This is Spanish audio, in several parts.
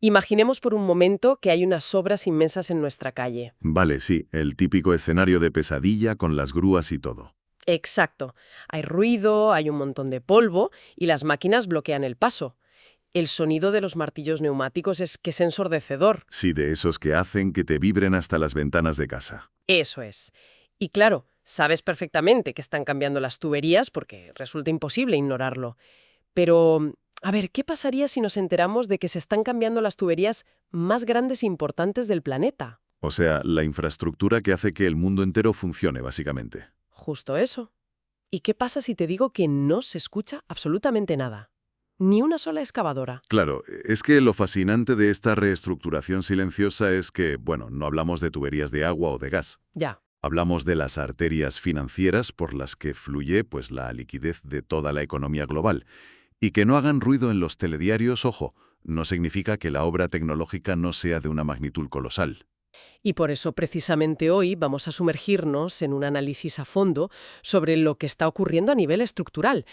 Imaginemos por un momento que hay unas obras inmensas en nuestra calle. Vale, sí, el típico escenario de pesadilla con las grúas y todo. Exacto. Hay ruido, hay un montón de polvo y las máquinas bloquean el paso. El sonido de los martillos neumáticos es que es ensordecedor. Sí, de esos que hacen que te vibren hasta las ventanas de casa. Eso es. Y claro, sabes perfectamente que están cambiando las tuberías porque resulta imposible ignorarlo. Pero, a ver, ¿qué pasaría si nos enteramos de que se están cambiando las tuberías más grandes e importantes del planeta? O sea, la infraestructura que hace que el mundo entero funcione, básicamente. Justo eso. ¿Y qué pasa si te digo que no se escucha absolutamente nada? Ni una sola excavadora. Claro, es que lo fascinante de esta reestructuración silenciosa es que, bueno, no hablamos de tuberías de agua o de gas. Ya. Hablamos de las arterias financieras por las que fluye pues, la liquidez de toda la economía global. Y que no hagan ruido en los telediarios, ojo, no significa que la obra tecnológica no sea de una magnitud colosal. Y por eso precisamente hoy vamos a sumergirnos en un análisis a fondo sobre lo que está ocurriendo a nivel estructural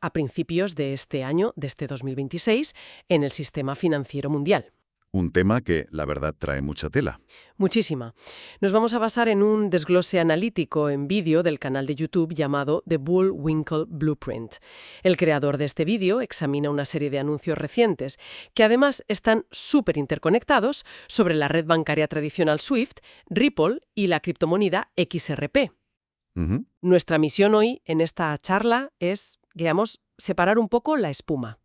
a principios de este año, de este 2026, en el sistema financiero mundial. Un tema que, la verdad, trae mucha tela. Muchísima. Nos vamos a basar en un desglose analítico en vídeo del canal de YouTube llamado The Bullwinkle Blueprint. El creador de este vídeo examina una serie de anuncios recientes que además están súper interconectados sobre la red bancaria tradicional SWIFT, Ripple y la criptomoneda XRP. Ujú. Nuestra misión hoy en esta charla es, digamos, separar un poco la espuma.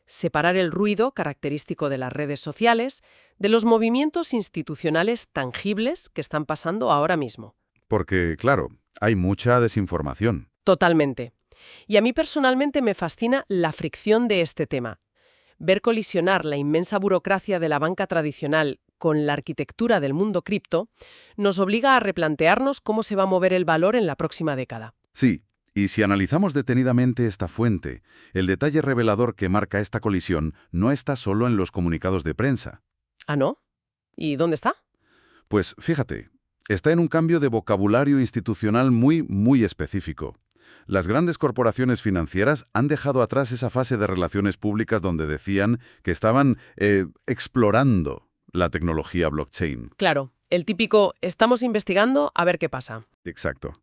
Separar el ruido característico de las redes sociales de los movimientos institucionales tangibles que están pasando ahora mismo. Porque, claro, hay mucha desinformación. Totalmente. Y a mí personalmente me fascina la fricción de este tema. Ver colisionar la inmensa burocracia de la banca tradicional con la arquitectura del mundo cripto nos obliga a replantearnos cómo se va a mover el valor en la próxima década. Sí, y si analizamos detenidamente esta fuente, el detalle revelador que marca esta colisión no está solo en los comunicados de prensa. ¿Ah, no? ¿Y dónde está? Pues fíjate, está en un cambio de vocabulario institucional muy específico. Las grandes corporaciones financieras han dejado atrás esa fase de relaciones públicas donde decían que estaban explorando la tecnología blockchain. Claro, el típico estamos investigando a ver qué pasa. Exacto.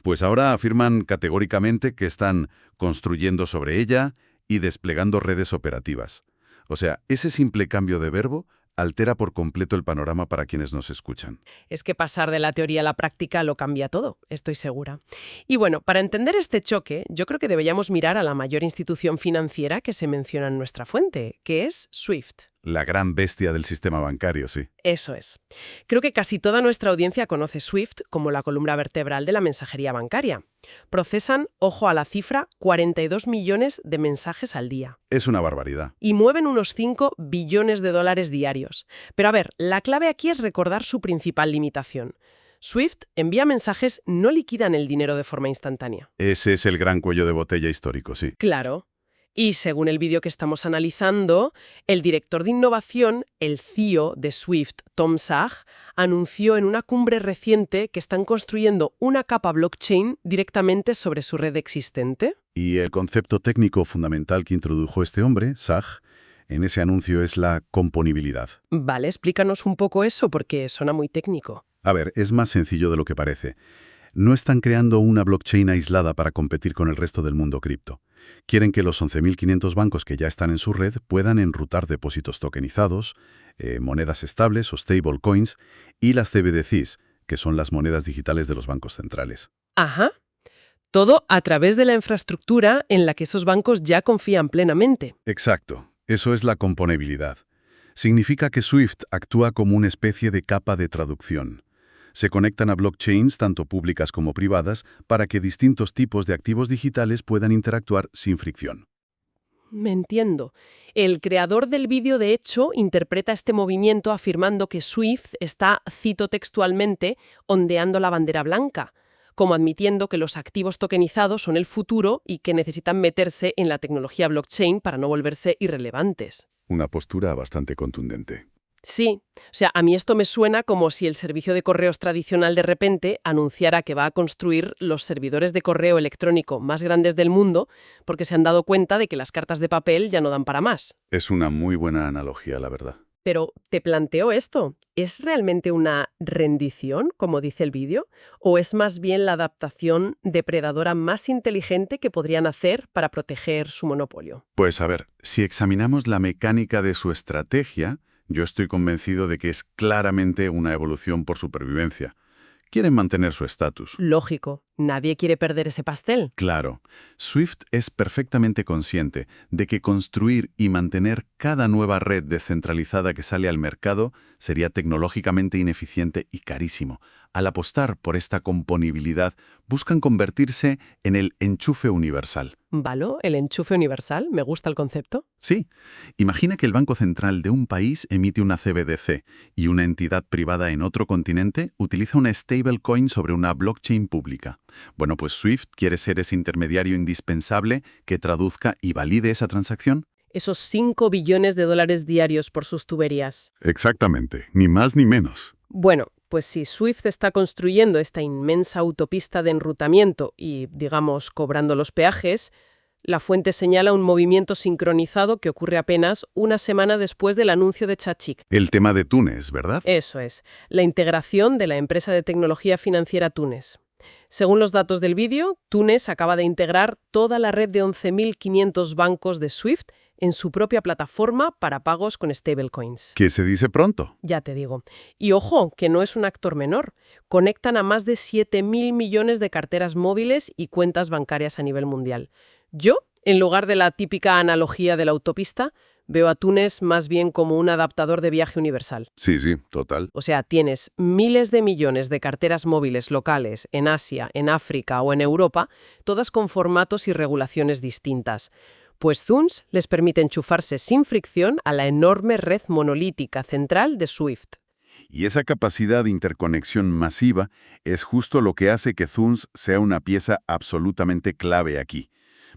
Pues ahora afirman categóricamente que están construyendo sobre ella y desplegando redes operativas. O sea, ese simple cambio de verbo altera por completo el panorama para quienes nos escuchan. Es que pasar de la teoría a la práctica lo cambia todo, estoy segura. Y bueno, para entender este choque, yo creo que deberíamos mirar a la mayor institución financiera que se menciona en nuestra fuente, que es SWIFT. La gran bestia del sistema bancario, sí. Eso es. Creo que casi toda nuestra audiencia conoce SWIFT como la columna vertebral de la mensajería bancaria. Procesan, ojo a la cifra, 42 millones de mensajes al día. Es una barbaridad. Y mueven unos 5 billones de dólares diarios. Pero a ver, la clave aquí es recordar su principal limitación. SWIFT envía mensajes, no liquidan el dinero de forma instantánea. Ese es el gran cuello de botella histórico, sí. Claro. Y según el vídeo que estamos analizando, el director de innovación, el CEO de SWIFT, Tom Sag, anunció en una cumbre reciente que están construyendo una capa blockchain directamente sobre su red existente. Y el concepto técnico fundamental que introdujo este hombre, Sag, en ese anuncio es la componibilidad. Vale, explícanos un poco eso porque suena muy técnico. A ver, es más sencillo de lo que parece. No están creando una blockchain aislada para competir con el resto del mundo cripto. Quieren que los 11.500 bancos que ya están en su red puedan enrutar depósitos tokenizados, monedas estables o stablecoins y las CBDCs, que son las monedas digitales de los bancos centrales. Ajá. Todo a través de la infraestructura en la que esos bancos ya confían plenamente. Exacto. Eso es la componibilidad. Significa que SWIFT actúa como una especie de capa de traducción. Se conectan a blockchains, tanto públicas como privadas, para que distintos tipos de activos digitales puedan interactuar sin fricción. Me entiendo. El creador del vídeo, de hecho, interpreta este movimiento afirmando que SWIFT está, cito textualmente, ondeando la bandera blanca, como admitiendo que los activos tokenizados son el futuro y que necesitan meterse en la tecnología blockchain para no volverse irrelevantes. Una postura bastante contundente. Sí, o sea, a mí esto me suena como si el servicio de correos tradicional de repente anunciara que va a construir los servidores de correo electrónico más grandes del mundo porque se han dado cuenta de que las cartas de papel ya no dan para más. Es una muy buena analogía, la verdad. Pero te planteo esto, ¿es realmente una rendición, como dice el vídeo, o es más bien la adaptación depredadora más inteligente que podrían hacer para proteger su monopolio? Pues a ver, si examinamos la mecánica de su estrategia, yo estoy convencido de que es claramente una evolución por supervivencia. Quieren mantener su estatus. Lógico, nadie quiere perder ese pastel. Claro, Swift es perfectamente consciente de que construir y mantener cada nueva red descentralizada que sale al mercado sería tecnológicamente ineficiente y carísimo. Al apostar por esta componibilidad, buscan convertirse en el enchufe universal. ¿Valo? ¿El enchufe universal? Me gusta el concepto. Sí, imagina que el Banco Central de un país emite una CBDC y una entidad privada en otro continente utiliza una stablecoin sobre una blockchain pública. Bueno, pues Swift quiere ser ese intermediario indispensable que traduzca y valide esa transacción. Esos 5 billones de dólares diarios por sus tuberías. Exactamente, ni más ni menos. Bueno, pues si Swift está construyendo esta inmensa autopista de enrutamiento y, digamos, cobrando los peajes, la fuente señala un movimiento sincronizado que ocurre apenas una semana después del anuncio de Chachik. El tema de Túnez, ¿verdad? Eso es, la integración de la empresa de tecnología financiera Túnez. Según los datos del vídeo, Túnez acaba de integrar toda la red de 11.500 bancos de Swift en su propia plataforma para pagos con stablecoins. Que se dice pronto. Ya te digo. Y ojo, que no es un actor menor. Conectan a más de 7.000 millones de carteras móviles y cuentas bancarias a nivel mundial. Yo, en lugar de la típica analogía de la autopista, veo a Túnez más bien como un adaptador de viaje universal. Sí, total. O sea, tienes miles de millones de carteras móviles locales en Asia, en África o en Europa, todas con formatos y regulaciones distintas. Pues Thunes les permite enchufarse sin fricción a la enorme red monolítica central de Swift. Y esa capacidad de interconexión masiva es justo lo que hace que Thunes sea una pieza absolutamente clave aquí.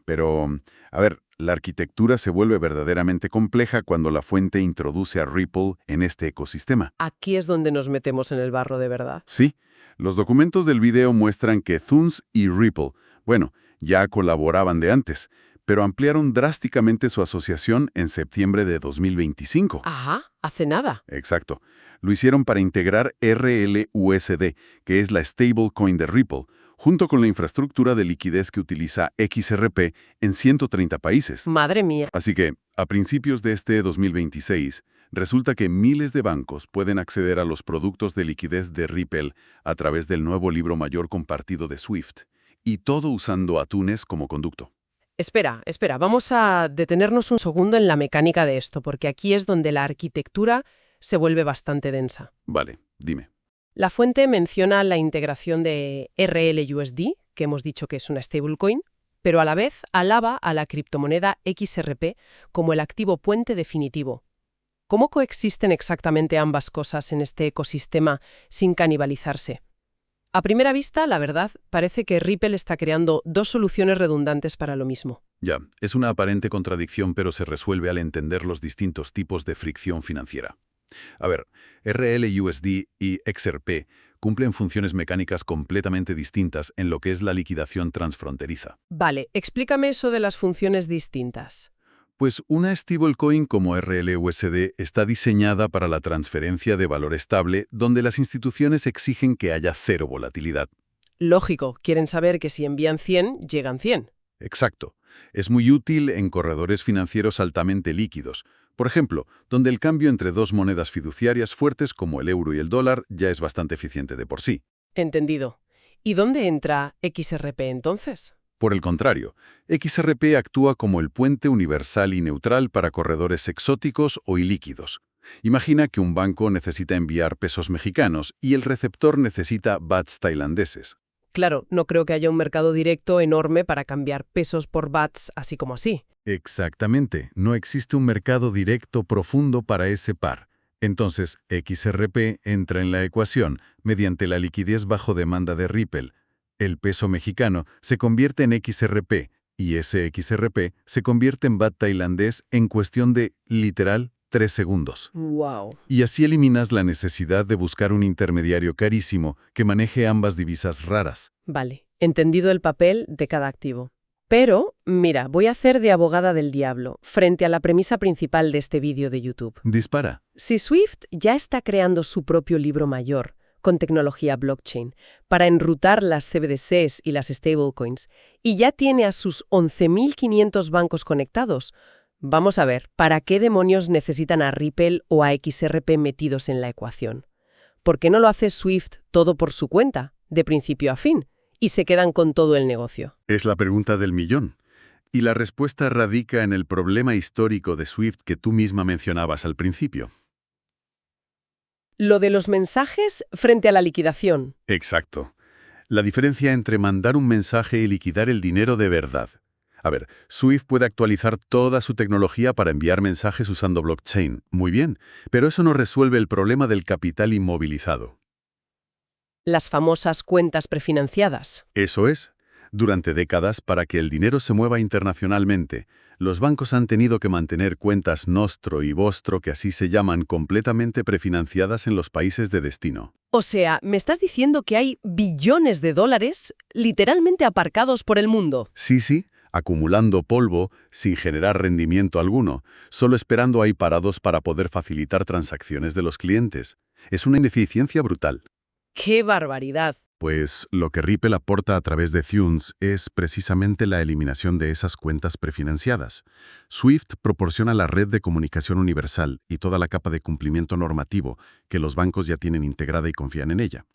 Pero, a ver, la arquitectura se vuelve verdaderamente compleja cuando la fuente introduce a Ripple en este ecosistema. Aquí es donde nos metemos en el barro de verdad. Sí, los documentos del video muestran que Thunes y Ripple, bueno, ya colaboraban de antes, pero ampliaron drásticamente su asociación en septiembre de 2025. Ajá, hace nada. Exacto. Lo hicieron para integrar RLUSD, que es la stablecoin de Ripple, junto con la infraestructura de liquidez que utiliza XRP en 130 países. Madre mía. Así que, a principios de este 2026, resulta que miles de bancos pueden acceder a los productos de liquidez de Ripple a través del nuevo libro mayor compartido de Swift, y todo usando a Túnez como conducto. Espera, vamos a detenernos un segundo en la mecánica de esto, porque aquí es donde la arquitectura se vuelve bastante densa. Vale, dime. La fuente menciona la integración de RLUSD, que hemos dicho que es una stablecoin, pero a la vez alaba a la criptomoneda XRP como el activo puente definitivo. ¿Cómo coexisten exactamente ambas cosas en este ecosistema sin canibalizarse? A primera vista, la verdad, parece que Ripple está creando dos soluciones redundantes para lo mismo. Ya, es una aparente contradicción, pero se resuelve al entender los distintos tipos de fricción financiera. A ver, RLUSD y XRP cumplen funciones mecánicas completamente distintas en lo que es la liquidación transfronteriza. Vale, explícame eso de las funciones distintas. Pues una stablecoin como RLUSD está diseñada para la transferencia de valor estable, donde las instituciones exigen que haya cero volatilidad. Lógico, quieren saber que si envían 100, llegan 100. Exacto. Es muy útil en corredores financieros altamente líquidos. Por ejemplo, donde el cambio entre dos monedas fiduciarias fuertes como el euro y el dólar ya es bastante eficiente de por sí. Entendido. ¿Y dónde entra XRP entonces? Por el contrario, XRP actúa como el puente universal y neutral para corredores exóticos o ilíquidos. Imagina que un banco necesita enviar pesos mexicanos y el receptor necesita bahts tailandeses. Claro, no creo que haya un mercado directo enorme para cambiar pesos por bahts así como así. Exactamente, no existe un mercado directo profundo para ese par. Entonces, XRP entra en la ecuación mediante la liquidez bajo demanda de Ripple. El peso mexicano se convierte en XRP y ese XRP se convierte en baht tailandés en cuestión de, literal, 3 segundos. ¡Wow! Y así eliminas la necesidad de buscar un intermediario carísimo que maneje ambas divisas raras. Vale, entendido el papel de cada activo. Pero, mira, voy a hacer de abogada del diablo frente a la premisa principal de este vídeo de YouTube. Dispara. Si Swift ya está creando su propio libro mayor, con tecnología blockchain, para enrutar las CBDCs y las stablecoins, y ya tiene a sus 11.500 bancos conectados, vamos a ver, ¿para qué demonios necesitan a Ripple o a XRP metidos en la ecuación? ¿Por qué no lo hace Swift todo por su cuenta, de principio a fin, y se quedan con todo el negocio? Es la pregunta del millón. Y la respuesta radica en el problema histórico de Swift que tú misma mencionabas al principio. Lo de los mensajes frente a la liquidación. Exacto. La diferencia entre mandar un mensaje y liquidar el dinero de verdad. A ver, Swift puede actualizar toda su tecnología para enviar mensajes usando blockchain. Muy bien, pero eso no resuelve el problema del capital inmovilizado. Las famosas cuentas prefinanciadas. Eso es. Durante décadas, para que el dinero se mueva internacionalmente, los bancos han tenido que mantener cuentas nostro y vostro, que así se llaman, completamente prefinanciadas en los países de destino. O sea, ¿me estás diciendo que hay billones de dólares literalmente aparcados por el mundo? Sí, acumulando polvo sin generar rendimiento alguno, solo esperando ahí parados para poder facilitar transacciones de los clientes. Es una ineficiencia brutal. ¡Qué barbaridad! Pues lo que Ripple aporta a través de Thunes es precisamente la eliminación de esas cuentas prefinanciadas. Swift proporciona la red de comunicación universal y toda la capa de cumplimiento normativo que los bancos ya tienen integrada y confían en ella.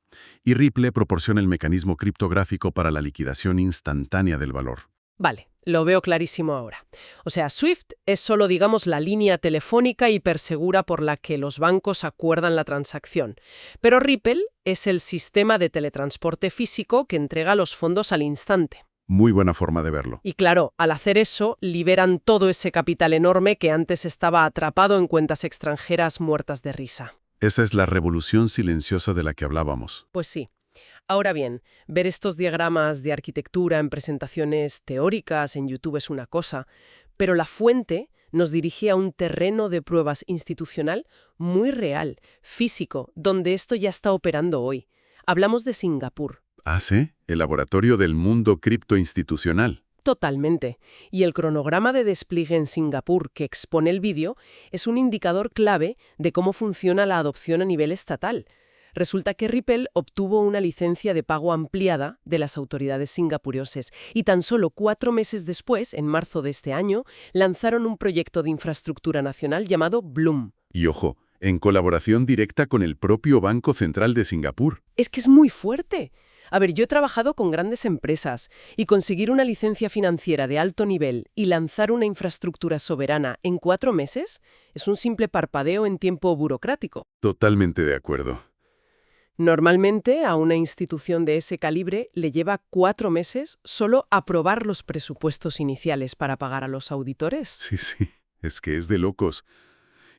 Y Ripple proporciona el mecanismo criptográfico para la liquidación instantánea del valor. Vale, lo veo clarísimo ahora. O sea, Swift es solo, digamos, la línea telefónica hipersegura por la que los bancos acuerdan la transacción. Pero Ripple es el sistema de teletransporte físico que entrega los fondos al instante. Muy buena forma de verlo. Y claro, al hacer eso, liberan todo ese capital enorme que antes estaba atrapado en cuentas extranjeras muertas de risa. Esa es la revolución silenciosa de la que hablábamos. Pues sí. Ahora bien, ver estos diagramas de arquitectura en presentaciones teóricas en YouTube es una cosa, pero la fuente nos dirige a un terreno de pruebas institucional muy real, físico, donde esto ya está operando hoy. Hablamos de Singapur. Ah, sí, el laboratorio del mundo criptoinstitucional. Totalmente. Y el cronograma de despliegue en Singapur que expone el vídeo es un indicador clave de cómo funciona la adopción a nivel estatal. Resulta que Ripple obtuvo una licencia de pago ampliada de las autoridades singapurioses y tan solo 4 meses después, en marzo de este año, lanzaron un proyecto de infraestructura nacional llamado Bloom. Y ojo, en colaboración directa con el propio Banco Central de Singapur. Es que es muy fuerte. A ver, yo he trabajado con grandes empresas y conseguir una licencia financiera de alto nivel y lanzar una infraestructura soberana en 4 meses es un simple parpadeo en tiempo burocrático. Totalmente de acuerdo. Normalmente, a una institución de ese calibre le lleva 4 meses solo aprobar los presupuestos iniciales para pagar a los auditores. Sí, es que es de locos.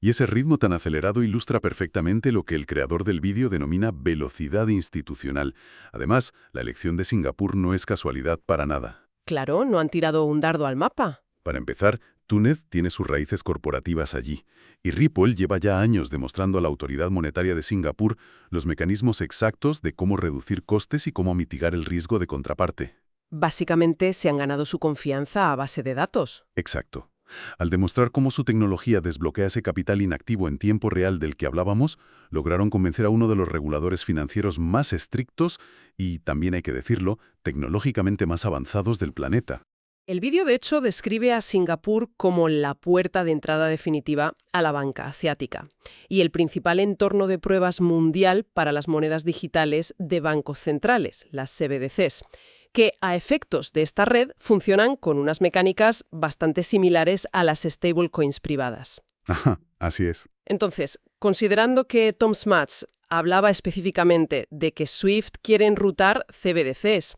Y ese ritmo tan acelerado ilustra perfectamente lo que el creador del vídeo denomina velocidad institucional. Además, la elección de Singapur no es casualidad para nada. Claro, no han tirado un dardo al mapa. Para empezar, Túnez tiene sus raíces corporativas allí, y Ripple lleva ya años demostrando a la autoridad monetaria de Singapur los mecanismos exactos de cómo reducir costes y cómo mitigar el riesgo de contraparte. Básicamente se han ganado su confianza a base de datos. Exacto. Al demostrar cómo su tecnología desbloquea ese capital inactivo en tiempo real del que hablábamos, lograron convencer a uno de los reguladores financieros más estrictos y, también hay que decirlo, tecnológicamente más avanzados del planeta. El vídeo, de hecho, describe a Singapur como la puerta de entrada definitiva a la banca asiática y el principal entorno de pruebas mundial para las monedas digitales de bancos centrales, las CBDCs, que a efectos de esta red funcionan con unas mecánicas bastante similares a las stablecoins privadas. Ajá, así es. Entonces, considerando que Tom Smuts hablaba específicamente de que Swift quiere enrutar CBDCs,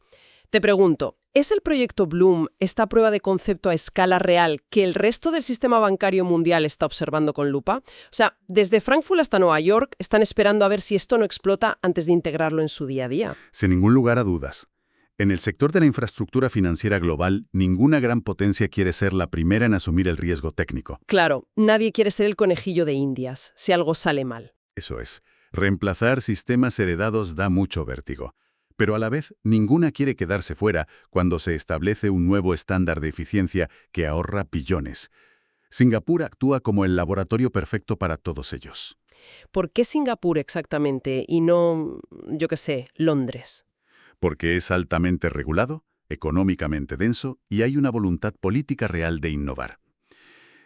te pregunto, ¿es el proyecto Bloom esta prueba de concepto a escala real que el resto del sistema bancario mundial está observando con lupa? O sea, desde Frankfurt hasta Nueva York están esperando a ver si esto no explota antes de integrarlo en su día a día. Sin ningún lugar a dudas. En el sector de la infraestructura financiera global, ninguna gran potencia quiere ser la primera en asumir el riesgo técnico. Claro, nadie quiere ser el conejillo de Indias, si algo sale mal. Eso es. Reemplazar sistemas heredados da mucho vértigo. Pero a la vez, ninguna quiere quedarse fuera cuando se establece un nuevo estándar de eficiencia que ahorra billones. Singapur actúa como el laboratorio perfecto para todos ellos. ¿Por qué Singapur exactamente y no, yo qué sé, Londres? Porque es altamente regulado, económicamente denso y hay una voluntad política real de innovar.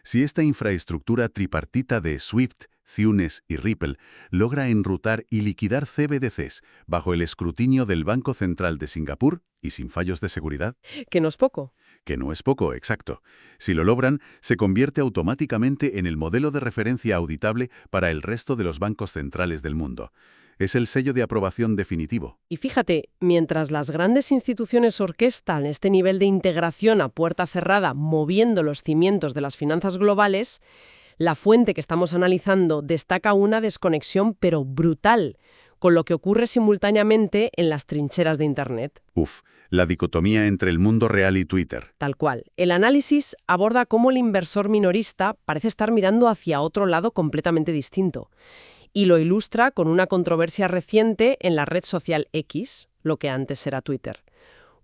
Si esta infraestructura tripartita de SWIFT, Cunes y Ripple logra enrutar y liquidar CBDCs bajo el escrutinio del Banco Central de Singapur y sin fallos de seguridad, Que no es poco. que no es poco, exacto. Si lo logran, se convierte automáticamente en el modelo de referencia auditable para el resto de los bancos centrales del mundo. Es el sello de aprobación definitivo. Y fíjate, mientras las grandes instituciones orquestan este nivel de integración a puerta cerrada, moviendo los cimientos de las finanzas globales, la fuente que estamos analizando destaca una desconexión pero brutal con lo que ocurre simultáneamente en las trincheras de Internet. La dicotomía entre el mundo real y Twitter. Tal cual. El análisis aborda cómo el inversor minorista parece estar mirando hacia otro lado completamente distinto. Y lo ilustra con una controversia reciente en la red social X, lo que antes era Twitter.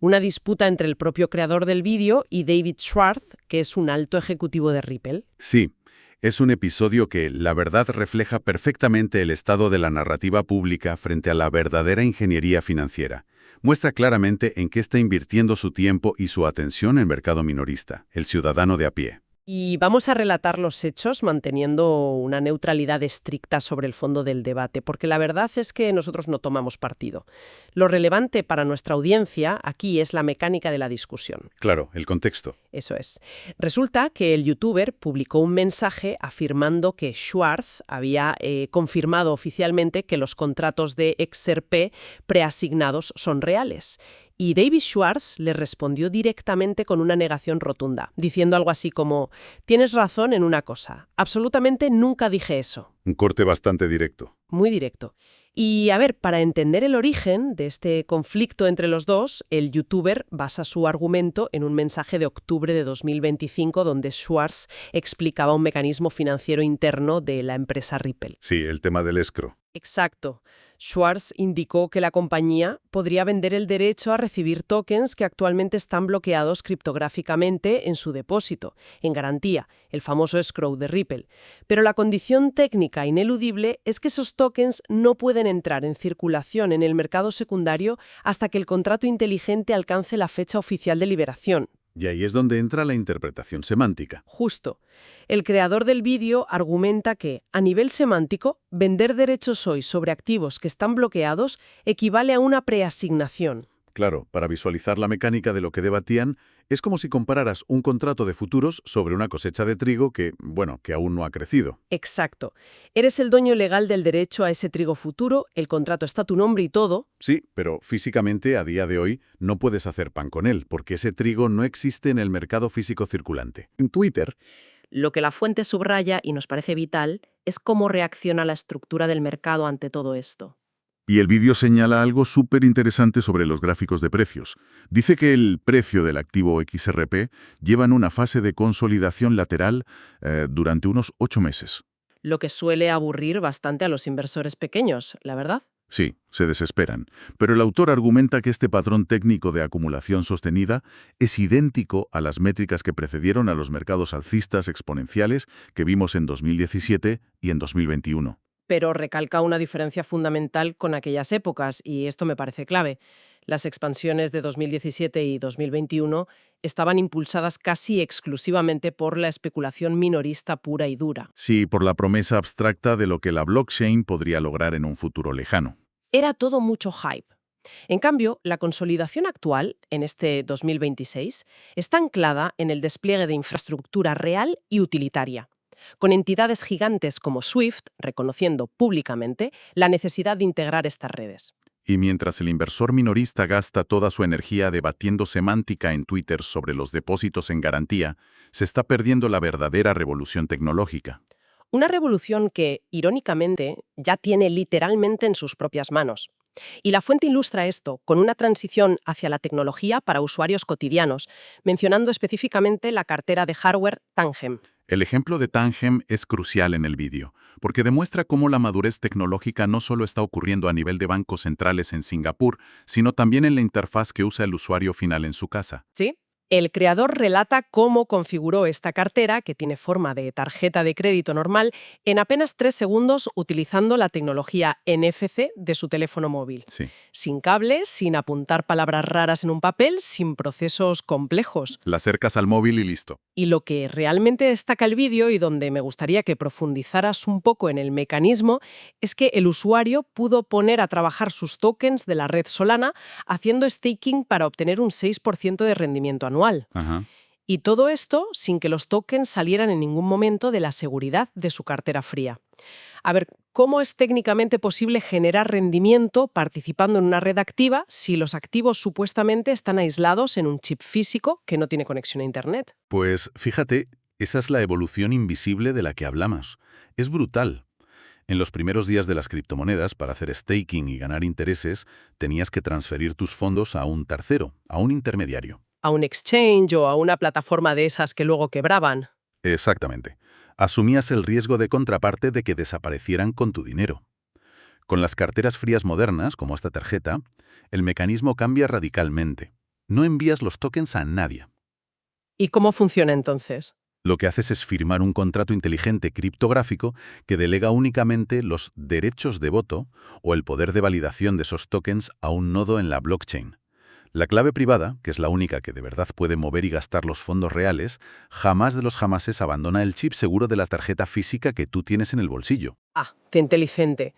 Una disputa entre el propio creador del vídeo y David Schwartz, que es un alto ejecutivo de Ripple. Sí, es un episodio que, la verdad, refleja perfectamente el estado de la narrativa pública frente a la verdadera ingeniería financiera. Muestra claramente en qué está invirtiendo su tiempo y su atención el mercado minorista, el ciudadano de a pie. Y vamos a relatar los hechos manteniendo una neutralidad estricta sobre el fondo del debate, porque la verdad es que nosotros no tomamos partido. Lo relevante para nuestra audiencia aquí es la mecánica de la discusión. Claro, el contexto. Eso es. Resulta que el youtuber publicó un mensaje afirmando que Schwartz había confirmado oficialmente que los contratos de XRP preasignados son reales. Y David Schwartz le respondió directamente con una negación rotunda, diciendo algo así como: tienes razón en una cosa, absolutamente nunca dije eso. Un corte bastante directo. Muy directo. Y a ver, para entender el origen de este conflicto entre los dos, el youtuber basa su argumento en un mensaje de octubre de 2025 donde Schwartz explicaba un mecanismo financiero interno de la empresa Ripple. Sí, el tema del escrow. Exacto. Schwartz indicó que la compañía podría vender el derecho a recibir tokens que actualmente están bloqueados criptográficamente en su depósito, en garantía, el famoso escrow de Ripple. Pero la condición técnica ineludible es que esos tokens no pueden entrar en circulación en el mercado secundario hasta que el contrato inteligente alcance la fecha oficial de liberación. Y ahí es donde entra la interpretación semántica. Justo. El creador del vídeo argumenta que, a nivel semántico, vender derechos hoy sobre activos que están bloqueados equivale a una preasignación. Claro, para visualizar la mecánica de lo que debatían, es como si compararas un contrato de futuros sobre una cosecha de trigo que aún no ha crecido. Exacto. Eres el dueño legal del derecho a ese trigo futuro, el contrato está a tu nombre y todo. Sí, pero físicamente a día de hoy no puedes hacer pan con él, porque ese trigo no existe en el mercado físico circulante. En Twitter, Lo que la fuente subraya y nos parece vital es cómo reacciona la estructura del mercado ante todo esto. y el vídeo señala algo súper interesante sobre los gráficos de precios. Dice que el precio del activo XRP lleva en una fase de consolidación lateral durante unos 8 meses. Lo que suele aburrir bastante a los inversores pequeños, la verdad. Sí, se desesperan. Pero el autor argumenta que este patrón técnico de acumulación sostenida es idéntico a las métricas que precedieron a los mercados alcistas exponenciales que vimos en 2017 y en 2021. Pero recalca una diferencia fundamental con aquellas épocas, y esto me parece clave. Las expansiones de 2017 y 2021 estaban impulsadas casi exclusivamente por la especulación minorista pura y dura. Sí, por la promesa abstracta de lo que la blockchain podría lograr en un futuro lejano. Era todo mucho hype. En cambio, la consolidación actual, en este 2026, está anclada en el despliegue de infraestructura real y utilitaria, con entidades gigantes como Swift reconociendo públicamente la necesidad de integrar estas redes. Y mientras el inversor minorista gasta toda su energía debatiendo semántica en Twitter sobre los depósitos en garantía, se está perdiendo la verdadera revolución tecnológica. Una revolución que, irónicamente, ya tiene literalmente en sus propias manos. Y la fuente ilustra esto con una transición hacia la tecnología para usuarios cotidianos, mencionando específicamente la cartera de hardware Tangem. El ejemplo de Tangem es crucial en el vídeo, porque demuestra cómo la madurez tecnológica no solo está ocurriendo a nivel de bancos centrales en Singapur, sino también en la interfaz que usa el usuario final en su casa. ¿Sí? El creador relata cómo configuró esta cartera, que tiene forma de tarjeta de crédito normal, en apenas 3 segundos utilizando la tecnología NFC de su teléfono móvil. Sí. Sin cables, sin apuntar palabras raras en un papel, sin procesos complejos. La acercas al móvil y listo. Y lo que realmente destaca el vídeo y donde me gustaría que profundizaras un poco en el mecanismo es que el usuario pudo poner a trabajar sus tokens de la red Solana haciendo staking para obtener un 6% de rendimiento anual. Ajá. Y todo esto sin que los tokens salieran en ningún momento de la seguridad de su cartera fría. A ver, ¿cómo es técnicamente posible generar rendimiento participando en una red activa si los activos supuestamente están aislados en un chip físico que no tiene conexión a Internet? Pues fíjate, esa es la evolución invisible de la que hablamos. Es brutal. En los primeros días de las criptomonedas, para hacer staking y ganar intereses, tenías que transferir tus fondos a un tercero, a un intermediario. ¿A un exchange o a una plataforma de esas que luego quebraban? Exactamente. Asumías el riesgo de contraparte de que desaparecieran con tu dinero. Con las carteras frías modernas, como esta tarjeta, el mecanismo cambia radicalmente. No envías los tokens a nadie. ¿Y cómo funciona entonces? Lo que haces es firmar un contrato inteligente criptográfico que delega únicamente los derechos de voto o el poder de validación de esos tokens a un nodo en la blockchain. La clave privada, que es la única que de verdad puede mover y gastar los fondos reales, jamás de los jamases abandona el chip seguro de la tarjeta física que tú tienes en el bolsillo. Ah, qué inteligente.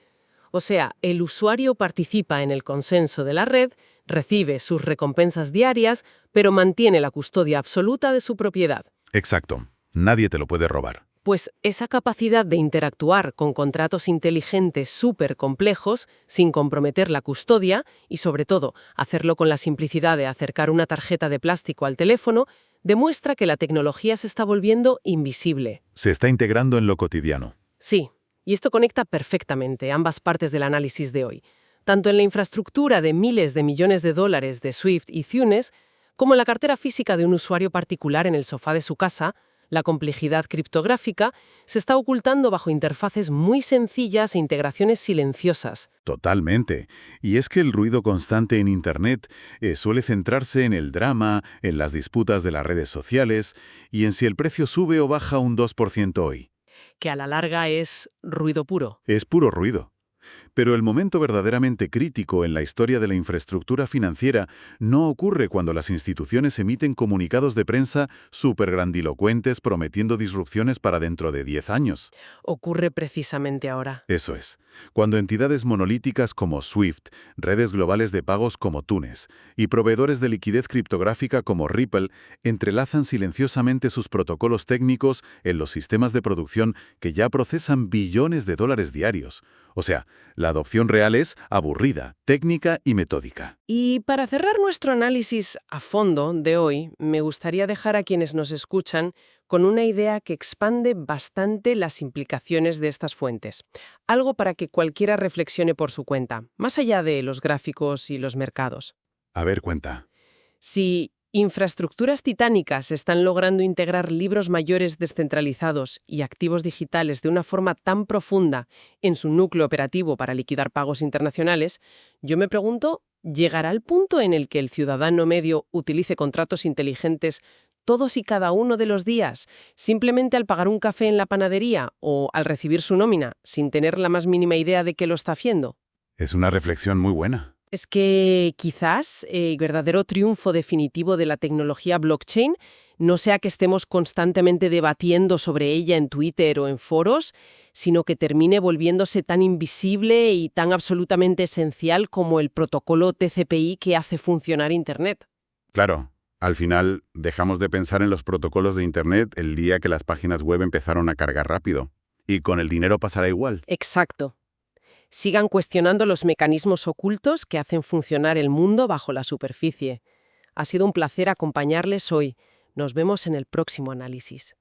O sea, el usuario participa en el consenso de la red, recibe sus recompensas diarias, pero mantiene la custodia absoluta de su propiedad. Exacto. Nadie te lo puede robar. Pues esa capacidad de interactuar con contratos inteligentes súper complejos sin comprometer la custodia y, sobre todo, hacerlo con la simplicidad de acercar una tarjeta de plástico al teléfono, demuestra que la tecnología se está volviendo invisible. Se está integrando en lo cotidiano. Sí, y esto conecta perfectamente ambas partes del análisis de hoy, tanto en la infraestructura de miles de millones de dólares de Swift y Thunes, como en la cartera física de un usuario particular en el sofá de su casa. La complejidad criptográfica se está ocultando bajo interfaces muy sencillas e integraciones silenciosas. Totalmente. Y es que el ruido constante en Internet suele centrarse en el drama, en las disputas de las redes sociales y en si el precio sube o baja un 2% hoy. Que a la larga es ruido puro. Es puro ruido. Pero el momento verdaderamente crítico en la historia de la infraestructura financiera no ocurre cuando las instituciones emiten comunicados de prensa supergrandilocuentes prometiendo disrupciones para dentro de 10 años. Ocurre precisamente ahora. Eso es. Cuando entidades monolíticas como SWIFT, redes globales de pagos como Túnez y proveedores de liquidez criptográfica como Ripple entrelazan silenciosamente sus protocolos técnicos en los sistemas de producción que ya procesan billones de dólares diarios. O sea, la adopción real es aburrida, técnica y metódica. Y para cerrar nuestro análisis a fondo de hoy, me gustaría dejar a quienes nos escuchan con una idea que expande bastante las implicaciones de estas fuentes. Algo para que cualquiera reflexione por su cuenta, más allá de los gráficos y los mercados. A ver, cuenta. Si infraestructuras titánicas están logrando integrar libros mayores descentralizados y activos digitales de una forma tan profunda en su núcleo operativo para liquidar pagos internacionales, yo me pregunto, ¿llegará el punto en el que el ciudadano medio utilice contratos inteligentes todos y cada uno de los días, simplemente al pagar un café en la panadería o al recibir su nómina, sin tener la más mínima idea de qué lo está haciendo? Es una reflexión muy buena. Es que quizás el verdadero triunfo definitivo de la tecnología blockchain no sea que estemos constantemente debatiendo sobre ella en Twitter o en foros, sino que termine volviéndose tan invisible y tan absolutamente esencial como el protocolo TCP/IP que hace funcionar Internet. Claro, al final dejamos de pensar en los protocolos de Internet el día que las páginas web empezaron a cargar rápido. Y con el dinero pasará igual. Exacto. Sigan cuestionando los mecanismos ocultos que hacen funcionar el mundo bajo la superficie. Ha sido un placer acompañarles hoy. Nos vemos en el próximo análisis.